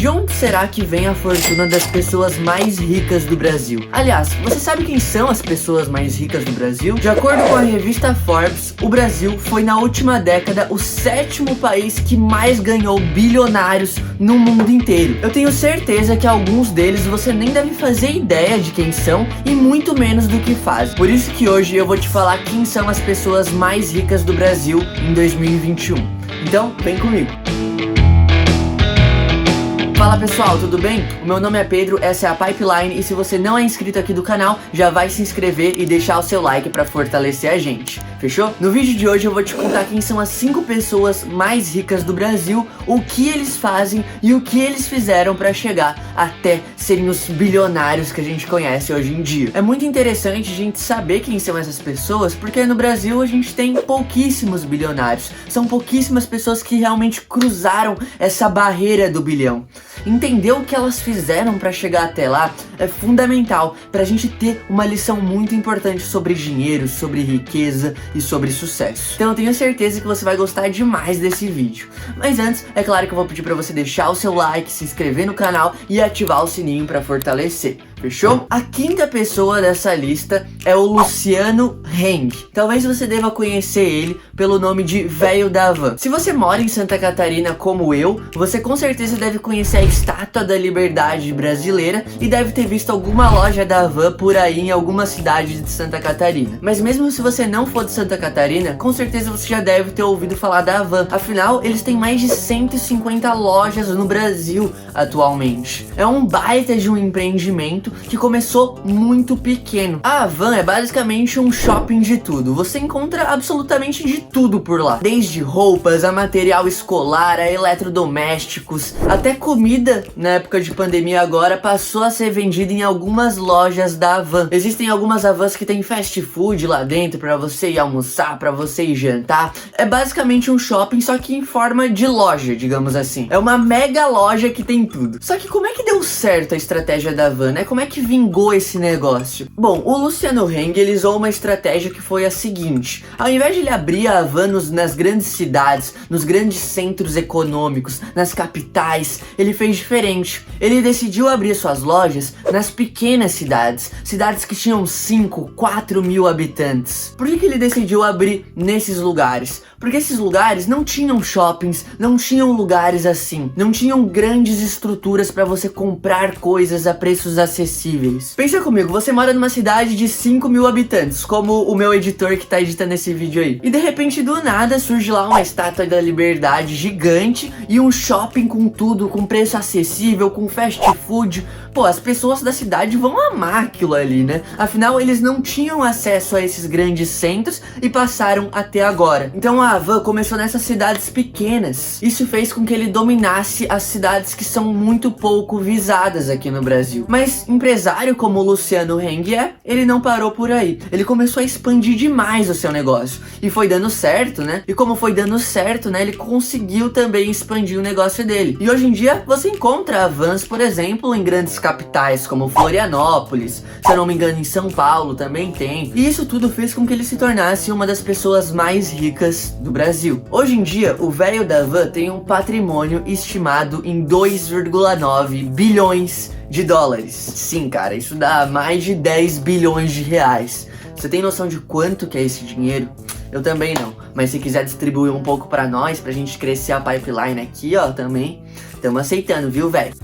De onde será que vem a fortuna das pessoas mais ricas do Brasil? Aliás, você sabe quem são as pessoas mais ricas do Brasil? De acordo com a revista Forbes, o Brasil foi na última década o 7º país que mais ganhou bilionários no mundo inteiro. Eu tenho certeza que alguns deles você nem deve fazer ideia de quem são e muito menos do que fazem. Por isso que hoje eu vou te falar quem são as pessoas mais ricas do Brasil em 2021. Então, vem comigo. Fala pessoal, tudo bem? O meu nome é Pedro, essa é a Pipeline e se você não é inscrito aqui do canal, já vai se inscrever e deixar o seu like para fortalecer a gente, fechou? No vídeo de hoje eu vou te contar quem são as 5 pessoas mais ricas do Brasil, o que eles fazem e o que eles fizeram para chegar até serem os bilionários que a gente conhece hoje em dia. É muito interessante a gente saber quem são essas pessoas, porque no Brasil a gente tem pouquíssimos bilionários, são pouquíssimas pessoas que realmente cruzaram essa barreira do bilhão. Entender o que elas fizeram para chegar até lá é fundamental para a gente ter uma lição muito importante sobre dinheiro, sobre riqueza e sobre sucesso. Então eu tenho certeza que você vai gostar demais desse vídeo. Mas antes, é claro que eu vou pedir para você deixar o seu like, se inscrever no canal e ativar o sininho para fortalecer. Fechou? A 5ª pessoa dessa lista é o Luciano Heng. Talvez você deva conhecer ele pelo nome de Velho da Van. Se você mora em Santa Catarina como eu, você com certeza deve conhecer a Estátua da Liberdade brasileira e deve ter visto alguma loja da Van por aí em alguma cidade de Santa Catarina. Mas mesmo se você não for de Santa Catarina, com certeza você já deve ter ouvido falar da Van. Afinal, eles têm mais de 150 lojas no Brasil atualmente. É um baita de um empreendimento que começou muito pequeno. A Van é basicamente um shopping de tudo. Você encontra absolutamente de tudo por lá. Desde roupas, a material escolar, a eletrodomésticos, até comida na época de pandemia agora passou a ser vendida em algumas lojas da Van. Existem algumas Vans que tem fast food lá dentro para você ir almoçar, para você ir jantar. É basicamente um shopping, só que em forma de loja, digamos assim. É uma mega loja que tem tudo. Só que como é que deu certo a estratégia da Van, né? Como é que vingou esse negócio? Bom, o Luciano Heng, ele usou uma estratégia que foi a seguinte: ao invés de ele abrir a Van nas grandes cidades, nos grandes centros econômicos, nas capitais, ele fez diferente. Ele decidiu abrir suas lojas nas pequenas cidades, cidades que tinham 5, 4 mil habitantes. Por que ele decidiu abrir nesses lugares? Porque esses lugares não tinham shoppings, não tinham lugares assim, não tinham grandes estruturas para você comprar coisas a preços acessíveis. Pensa comigo, você mora numa cidade de 5 mil habitantes, como o meu editor que tá editando esse vídeo aí. E de repente, do nada, surge lá uma Estátua da Liberdade gigante e um shopping com tudo, com preço acessível, com fast food. Pô, as pessoas da cidade vão amar aquilo ali, né? Afinal, eles não tinham acesso a esses grandes centros e passaram até agora. Então a Van começou nessas cidades pequenas. Isso fez com que ele dominasse as cidades que são muito pouco visadas aqui no Brasil. Mas empresário como o Luciano Heng ele não parou por aí. Ele começou a expandir demais o seu negócio. E foi dando certo, né? E como foi dando certo, né? Ele conseguiu também expandir o negócio dele. E hoje em dia você encontra Vans, por exemplo, em grandes capitais como Florianópolis, se eu não me engano em São Paulo também tem. E isso tudo fez com que ele se tornasse uma das pessoas mais ricas do Brasil. Hoje em dia, o Velho da Van tem um patrimônio estimado em 2,9 bilhões de dólares. Sim, cara, isso dá mais de 10 bilhões de reais. Você tem noção de quanto que é esse dinheiro? Eu também não, mas se quiser distribuir um pouco pra nós, pra gente crescer a pipeline aqui, ó, também, tamo aceitando, viu, velho?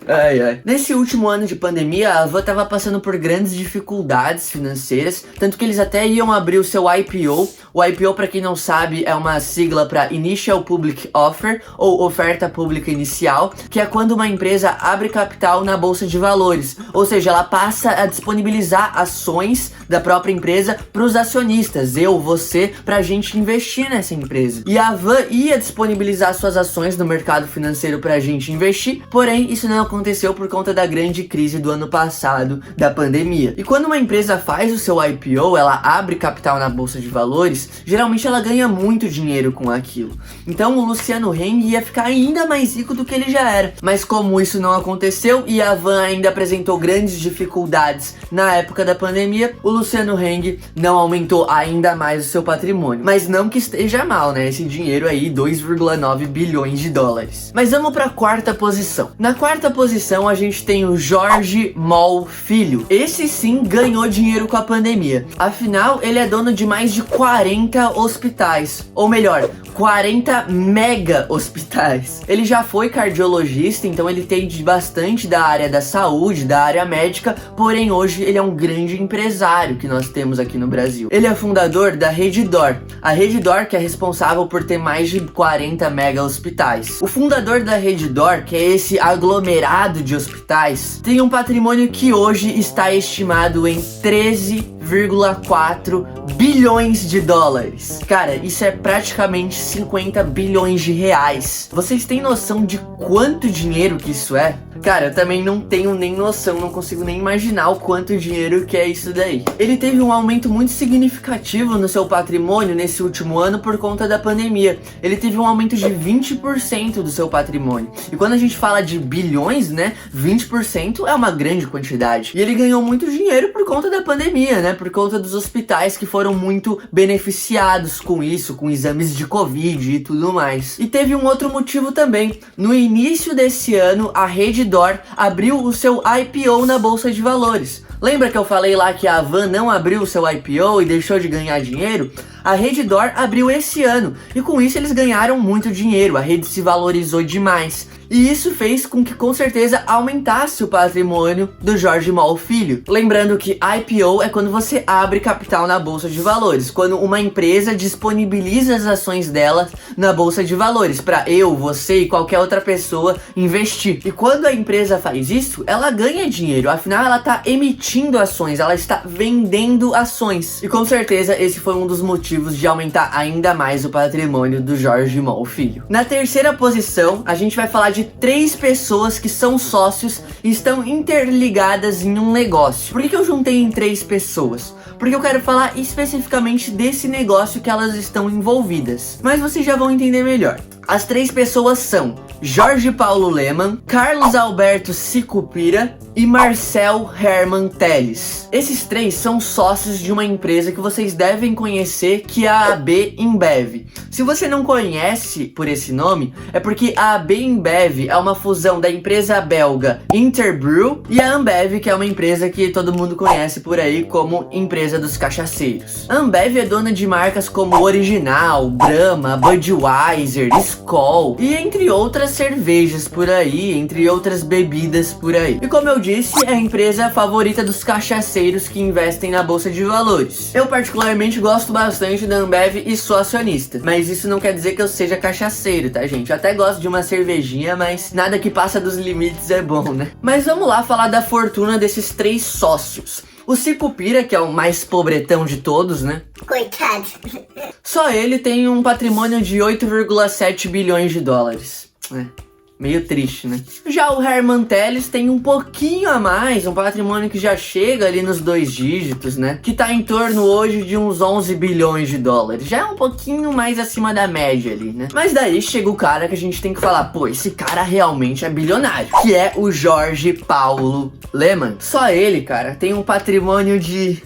Ai, ai. Nesse último ano de pandemia, a Van tava passando por grandes dificuldades financeiras, tanto que eles até iam abrir o seu IPO. O IPO, para quem não sabe, é uma sigla para Initial Public Offer, ou oferta pública inicial, que é quando uma empresa abre capital na bolsa de valores, ou seja, ela passa a disponibilizar ações da própria empresa para os acionistas, eu, você, pra gente investir nessa empresa. E a Van ia disponibilizar suas ações no mercado financeiro pra gente investir, porém isso não aconteceu por conta da grande crise do ano passado, da pandemia. E quando uma empresa faz o seu IPO, ela abre capital na bolsa de valores, ações, geralmente ela ganha muito dinheiro com aquilo. Então o Luciano Heng ia ficar ainda mais rico do que ele já era. Mas como isso não aconteceu e a Van ainda apresentou grandes dificuldades na época da pandemia, o Luciano Heng não aumentou ainda mais o seu patrimônio. Mas não que esteja mal, né? Esse dinheiro aí, 2,9 bilhões de dólares. Mas vamos para a quarta posição. Na quarta posição a gente tem o Jorge Moll Filho. Esse sim ganhou dinheiro com a pandemia. Afinal, ele é dono de mais de 40 hospitais. Ou melhor, 40 mega hospitais. Ele já foi cardiologista, então ele entende bastante da área da saúde, da área médica, porém hoje ele é um grande empresário que nós temos aqui no Brasil. Ele é fundador da Redditor. A Redditor que é responsável por ter mais de 40 mega hospitais. O fundador da Redditor, que é esse aglomerado de hospitais, tem um patrimônio que hoje está estimado em 13,4 bilhões de dólares. Cara, isso é praticamente 50 bilhões de reais. Vocês têm noção de quanto dinheiro que isso é? Cara, eu também não tenho nem noção, não consigo nem imaginar o quanto dinheiro que é isso daí. Ele teve um aumento muito significativo no seu patrimônio nesse último ano por conta da pandemia. Ele teve um aumento de 20% do seu patrimônio. E quando a gente fala de bilhões, né, 20% é uma grande quantidade. E ele ganhou muito dinheiro por conta da pandemia, né, por conta dos hospitais que foram muito beneficiados com isso, com exames de Covid e tudo mais. E teve um outro motivo também. No início desse ano, a Redditor abriu o seu IPO na Bolsa de Valores. Lembra que eu falei lá que a Van não abriu o seu IPO e deixou de ganhar dinheiro? A Redditor abriu esse ano e com isso eles ganharam muito dinheiro, a rede se valorizou demais. E isso fez com que com certeza aumentasse o patrimônio do Jorge Moll Filho. Lembrando que IPO é quando você abre capital na Bolsa de Valores, quando uma empresa disponibiliza as ações dela na Bolsa de Valores para eu, você e qualquer outra pessoa investir. E quando a empresa faz isso, ela ganha dinheiro, afinal ela está emitindo ações, ela está vendendo ações. E com certeza esse foi um dos motivos de aumentar ainda mais o patrimônio do Jorge Moll Filho. Na terceira posição, a gente vai falar de 3 pessoas que são sócios e estão interligadas em um negócio. Por que eu juntei em 3 pessoas? Porque eu quero falar especificamente desse negócio que elas estão envolvidas. Mas vocês já vão entender melhor. As 3 pessoas são Jorge Paulo Lemann, Carlos Alberto Sicupira e Marcel Herman Telles. Esses 3 são sócios de uma empresa que vocês devem conhecer, que é a AB InBev. Se você não conhece por esse nome, é porque a AB InBev é uma fusão da empresa belga Interbrew e a Ambev, que é uma empresa que todo mundo conhece por aí como empresa dos cachaceiros. A Ambev é dona de marcas como Original, Brahma, Budweiser, Skol e entre outras cervejas por aí, entre outras bebidas por aí. E como eu disse, é a empresa favorita dos cachaceiros que investem na Bolsa de Valores. Eu particularmente gosto bastante da Ambev e sou acionista, mas isso não quer dizer que eu seja cachaceiro, tá, gente? Eu até gosto de uma cervejinha, mas nada que passa dos limites é bom, né? Mas vamos lá falar da fortuna desses 3 sócios. O Sicupira, que é o mais pobretão de todos, né? Coitado. Só ele tem um patrimônio de 8,7 bilhões de dólares. Meio triste, né? Já o Herman Telles tem um pouquinho a mais, um patrimônio que já chega ali nos 2 dígitos, né? Que tá em torno hoje de uns 11 bilhões de dólares. Já é um pouquinho mais acima da média ali, né? Mas daí chega o cara que a gente tem que falar, pô, esse cara realmente é bilionário. Que é o Jorge Paulo Lemann. Só ele, cara, tem um patrimônio de...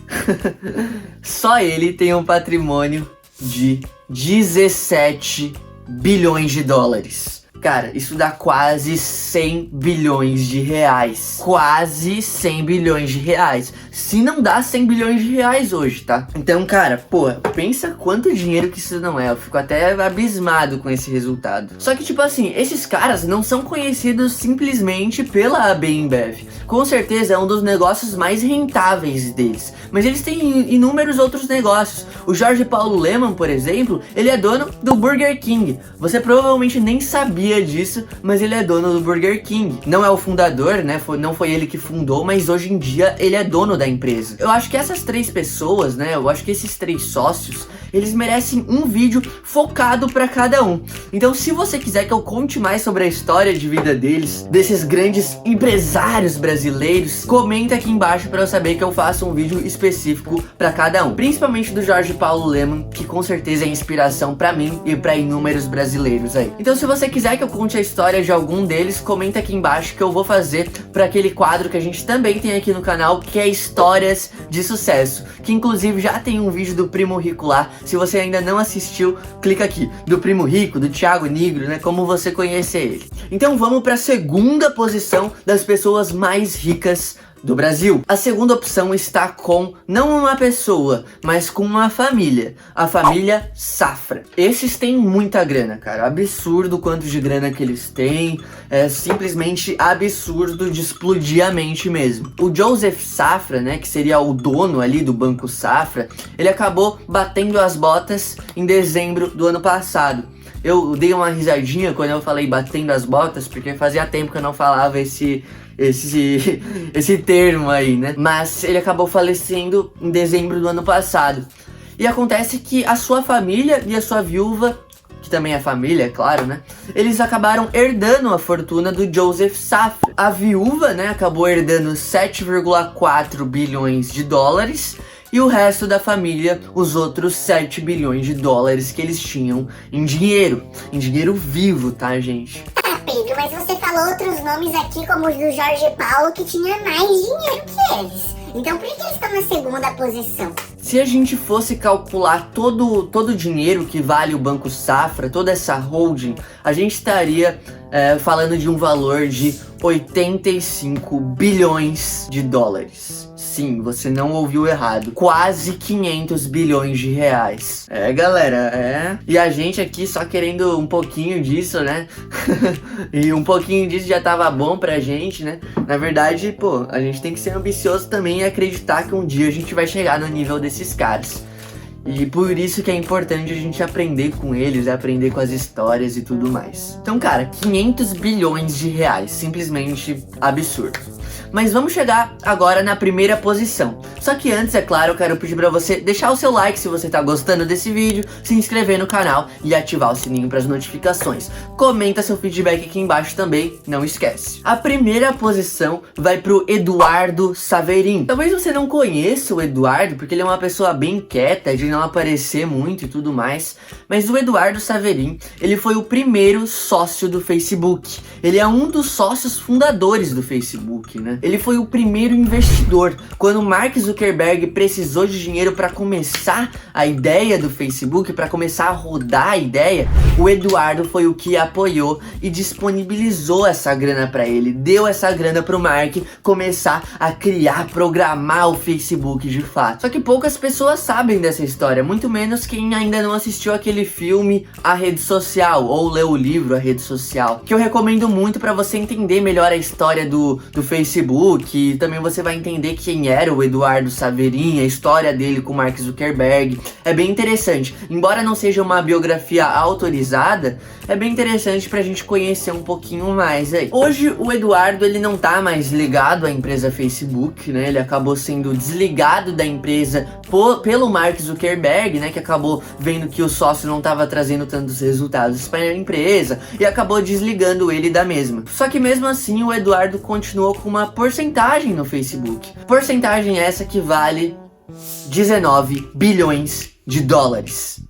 Só ele tem um patrimônio de 17 bilhões de dólares. Cara, isso dá quase 100 bilhões de reais. Quase 100 bilhões de reais. Se não dá 100 bilhões de reais hoje, tá? Então, cara, pô, pensa quanto dinheiro que isso não é. Eu fico até abismado com esse resultado. Só que, tipo assim, esses caras não são conhecidos simplesmente pela AB InBev. Com certeza é um dos negócios mais rentáveis deles. Mas eles têm inúmeros outros negócios. O Jorge Paulo Lemann, por exemplo, ele é dono do Burger King. Você provavelmente nem sabia disso, mas ele é dono do Burger King. Não é o fundador, né? Não foi ele que fundou, mas hoje em dia ele é dono da empresa. Eu acho que essas 3 pessoas, né? Eu acho que esses 3 sócios, eles merecem um vídeo focado pra cada um. Então se você quiser que eu conte mais sobre a história de vida deles, desses grandes empresários brasileiros, comenta aqui embaixo pra eu saber que eu faço um vídeo específico pra cada um. Principalmente do Jorge Paulo Lemann, que com certeza é inspiração pra mim e pra inúmeros brasileiros aí. Então se você quiser que eu conte a história de algum deles, comenta aqui embaixo que eu vou fazer pra aquele quadro que a gente também tem aqui no canal, que é Histórias de Sucesso, que inclusive já tem um vídeo do Primo Rico lá. Se você ainda não assistiu, clica aqui, do Primo Rico, do Thiago Nigro, né, como você conhece ele. Então vamos para a segunda posição das pessoas mais ricas do Brasil. A segunda opção está com não uma pessoa, mas com uma família. A família Safra. Esses têm muita grana, cara. Absurdo o quanto de grana que eles têm. É simplesmente absurdo de explodir a mente mesmo. O Joseph Safra, né, que seria o dono ali do Banco Safra, ele acabou batendo as botas em dezembro do ano passado. Eu dei uma risadinha quando eu falei batendo as botas, porque fazia tempo que eu não falava esse termo aí, né? Mas ele acabou falecendo em dezembro do ano passado. E acontece que a sua família e a sua viúva, que também é família, é claro, né? Eles acabaram herdando a fortuna do Joseph Safra. A viúva, né, acabou herdando 7,4 bilhões de dólares. E o resto da família, os outros 7 bilhões de dólares que eles tinham em dinheiro vivo, tá, gente? Tá, Pedro, mas você falou outros nomes aqui, como os do Jorge Paulo, que tinha mais dinheiro que eles. Então por que eles estão na segunda posição? Se a gente fosse calcular todo o dinheiro que vale o Banco Safra, toda essa holding, a gente estaria falando de um valor de 85 bilhões de dólares. Sim, você não ouviu errado. Quase 500 bilhões de reais. É, galera, E a gente aqui só querendo um pouquinho disso, né? E um pouquinho disso já tava bom pra gente, né? Na verdade, pô, a gente tem que ser ambicioso também e acreditar que um dia a gente vai chegar no nível desses caras. E por isso que é importante a gente aprender com eles, aprender com as histórias e tudo mais. Então, cara, 500 bilhões de reais, simplesmente absurdo. Mas vamos chegar agora na primeira posição. Só que antes, é claro, eu quero pedir pra você deixar o seu like se você tá gostando desse vídeo, se inscrever no canal e ativar o sininho para as notificações. Comenta seu feedback aqui embaixo também, não esquece. A primeira posição vai pro Eduardo Saverin. Talvez você não conheça o Eduardo, porque ele é uma pessoa bem quieta, de não aparecer muito e tudo mais. Mas o Eduardo Saverin, ele foi o primeiro sócio do Facebook. Ele é um dos sócios fundadores do Facebook, né? Ele foi o primeiro investidor. Quando Mark Zuckerberg precisou de dinheiro para começar a ideia do Facebook, para começar a rodar a ideia, o Eduardo foi o que apoiou e disponibilizou essa grana para ele, deu essa grana pro Mark começar a criar, programar o Facebook de fato. Só que poucas pessoas sabem dessa história, muito menos quem ainda não assistiu aquele filme A Rede Social ou leu o livro A Rede Social, que eu recomendo muito para você entender melhor a história do Facebook, e também você vai entender quem era o Eduardo Saverin, a história dele com Mark Zuckerberg. É bem interessante, embora não seja uma biografia autorizada, é bem interessante pra gente conhecer um pouquinho mais aí. Hoje o Eduardo, ele não tá mais ligado à empresa Facebook, né? Ele acabou sendo desligado da empresa pelo Mark Zuckerberg, né? Que acabou vendo que o sócio não tava trazendo tantos resultados para a empresa e acabou desligando ele da mesma. Só que mesmo assim o Eduardo continuou com uma porcentagem no Facebook. Porcentagem essa que vale 19 bilhões de dólares,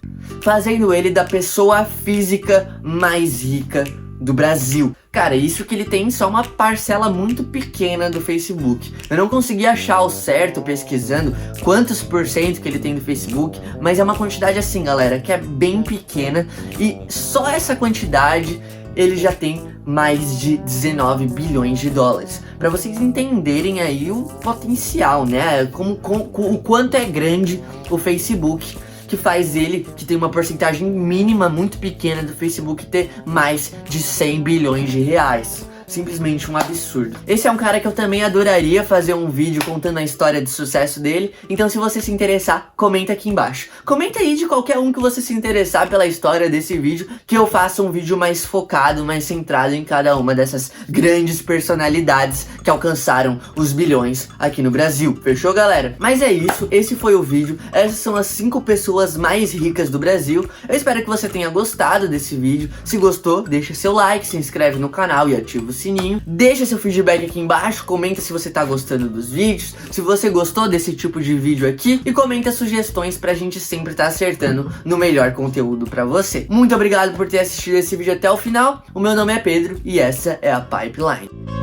fazendo ele da pessoa física mais rica do Brasil. Cara, isso que ele tem só uma parcela muito pequena do Facebook. Eu não consegui achar ao certo pesquisando quantos por cento que ele tem do Facebook, mas é uma quantidade assim, galera, que é bem pequena, e só essa quantidade ele já tem mais de 19 bilhões de dólares. Para vocês entenderem aí o potencial, né? O quanto é grande o Facebook, que faz ele, que tem uma porcentagem mínima muito pequena do Facebook, ter mais de 100 bilhões de reais. simplesmente um absurdo. Esse é um cara que eu também adoraria fazer um vídeo contando a história de sucesso dele, então se você se interessar, comenta aqui embaixo. Comenta aí de qualquer um que você se interessar pela história desse vídeo, que eu faça um vídeo mais focado, mais centrado em cada uma dessas grandes personalidades que alcançaram os bilhões aqui no Brasil. Fechou, galera? Mas é isso, esse foi o vídeo. Essas são as 5 pessoas mais ricas do Brasil. Eu espero que você tenha gostado desse vídeo. Se gostou, deixa seu like, se inscreve no canal e ativa o sininho. Deixa seu feedback aqui embaixo, comenta se você tá gostando dos vídeos, se você gostou desse tipo de vídeo aqui, e comenta sugestões pra gente sempre tá acertando no melhor conteúdo pra você. Muito obrigado por ter assistido esse vídeo até o final. O meu nome é Pedro e essa é a Pipeline.